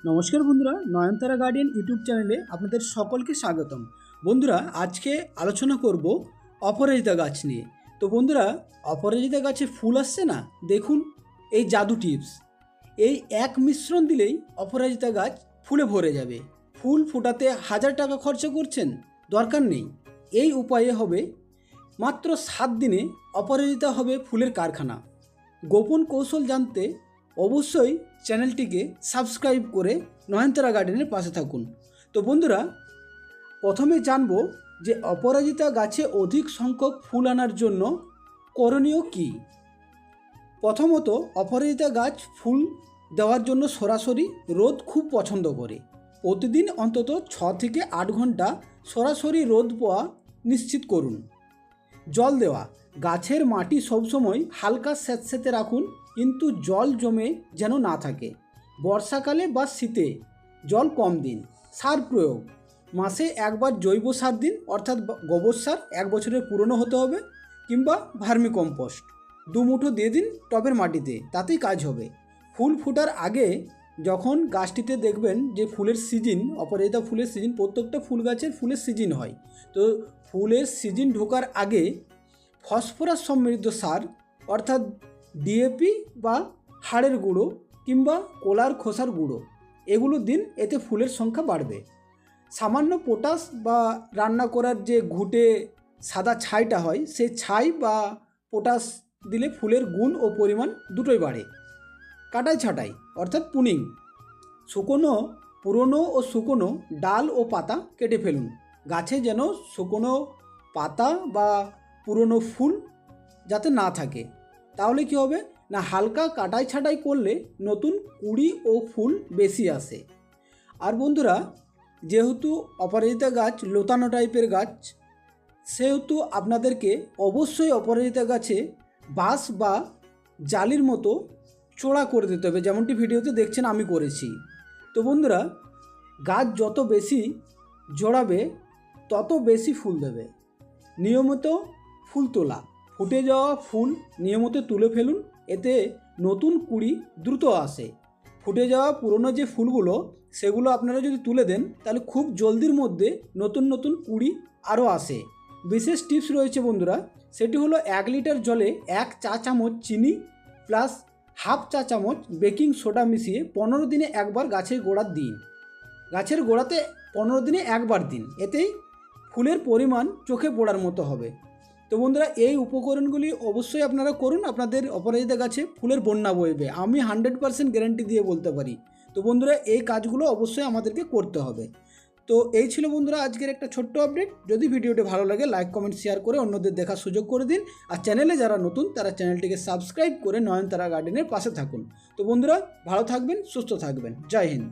নমস্কার বন্ধুরা, নয়নতারা garden YouTube চ্যানেলে আপনাদের সকলকে স্বাগতম। বন্ধুরা, আজকে আলোচনা করব অপরাজিতা গাছ নিয়ে। তো বন্ধুরা, অপরাজিতা গাছে ফুল আসছে না, দেখুন এই জাদু টিপস। এই এক মিশ্রণ দিলেই অপরাজিতা গাছ ফুলে ভরে যাবে। ফুল ফোটাতে 1000 টাকা খরচা করছেন, দরকার নেই। এই উপায়ে হবে মাত্র 7 দিনে অপরাজিতা হবে ফুলের কারখানা। গোপন কৌশল জানতে অবশ্যই চ্যানেলটিকে সাবস্ক্রাইব করে নয়নতারা গার্ডেনের পাশে থাকুন। তো বন্ধুরা, প্রথমে জানব যে অপরাজিতা গাছে অধিক সংখ্যক ফুল আনার জন্য করণীয় কী। প্রথমত, অপরাজিতা গাছ ফুল দেওয়ার জন্য সরাসরি রোদ খুব পছন্দ করে। প্রতিদিন অন্তত 6 থেকে 8 ঘন্টা সরাসরি রোদ পাওয়া নিশ্চিত করুন। জল দেওয়া, গাছের মাটি সবসময় হালকা স্যাঁতস্যাঁতে রাখুন, কিন্তু জল জমে যেন না থাকে। বর্ষাকালে বা শীতে জল কম দিন। সার প্রয়োগ, মাসে একবার জৈব সার দিন, অর্থাৎ গোবর সার 1 বছরের পুরনো হতে হবে, কিংবা ভার্মি কম্পোস্ট 2 মুঠো দিয়ে দিন টবের মাটিতে, তাতেই কাজ হবে। ফুল ফোটার আগে যখন গাছটিতে দেখবেন যে ফুলের সিজন, অপরাজিতা ফুলের সিজন, প্রত্যেকটা ফুল গাছের ফুলের সিজন হয়, তো ফুলের সিজন ঢোকার আগে ফসফরাস সমৃদ্ধ সার অর্থাৎ ডিএপি বা হাড়ের গুঁড়ো কিংবা কলার খোসার গুঁড়ো এগুলো দিন, এতে ফুলের সংখ্যা বাড়বে। সামান্য পটাশ বা রান্না করার যে ঘুঁটে সাদা ছাইটা হয়, সেই ছাই বা পটাশ দিলে ফুলের গুণ ও পরিমাণ দুটোই বাড়ে। কাটাই ছাঁটাই অর্থাৎ পুনিং, পুরনো ও শুকনো ডাল ও পাতা কেটে ফেলুন। গাছে যেন শুকনো পাতা বা পুরনো ফুল যাতে না থাকে। তাহলে কি হবে না, হালকা কাটাই ছাঁটাই করলে নতুন কুঁড়ি ও ফুল বেশি আসে। আর বন্ধুরা, যেহেতু অপরাজিতা গাছ লতানো টাইপের গাছ, সেহেতু আপনাদেরকে অবশ্যই অপরাজিতা গাছে বাঁশ বা জালির মতো চোড়া করে দিতে হবে, যেমনটি ভিডিওতে দেখছেন আমি করেছি। তো বন্ধুরা, গাছ যত বেশি জড়াবে তত বেশি ফুল দেবে। নিয়মিত ফুল তোলা, ফুটে যাওয়া ফুল নিয়মিত তুলে ফেলুন, এতে নতুন কুঁড়ি দ্রুত আসে। ফুটে যাওয়া পুরনো যে ফুলগুলো সেগুলো আপনারা যদি তুলে দেন, তাহলে খুব জলদির মধ্যে নতুন নতুন কুঁড়ি আরও আসে। বিশেষ টিপস রয়েছে বন্ধুরা, সেটি হলো 1 লিটার জলে 1 চা চামচ চিনি প্লাস হাফ চা চামচ বেকিং সোডা মিশিয়ে 15 দিনে একবার গাছের গোড়ার দিন। গাছের গোড়াতে 15 দিনে একবার দিন, এতেই ফুলের পরিমাণ চোখে পড়ার মতো হবে। তো বন্ধুরা, এই উপকরণগুলি অবশ্যই আপনারা করুন, আপনাদের অপরাজিতা গাছে ফুলের বন্যা বইবে, আমি 100% গ্যারান্টি দিয়ে বলতে পারি। তো বন্ধুরা, এই কাজগুলো অবশ্যই আমাদেরকে করতে হবে। তো এই ছিল বন্ধুরা আজকের একটা ছোট্ট আপডেট। যদি ভিডিওটি ভালো লাগে লাইক কমেন্ট শেয়ার করে অন্যদের দেখার সুযোগ করে দিন। আর চ্যানেলে যারা নতুন তারা চ্যানেলটিকে সাবস্ক্রাইব করে নয়নতারা গার্ডেনের পাশে থাকুন। তো বন্ধুরা, ভালো থাকবেন, সুস্থ থাকবেন। জয় হিন্দ।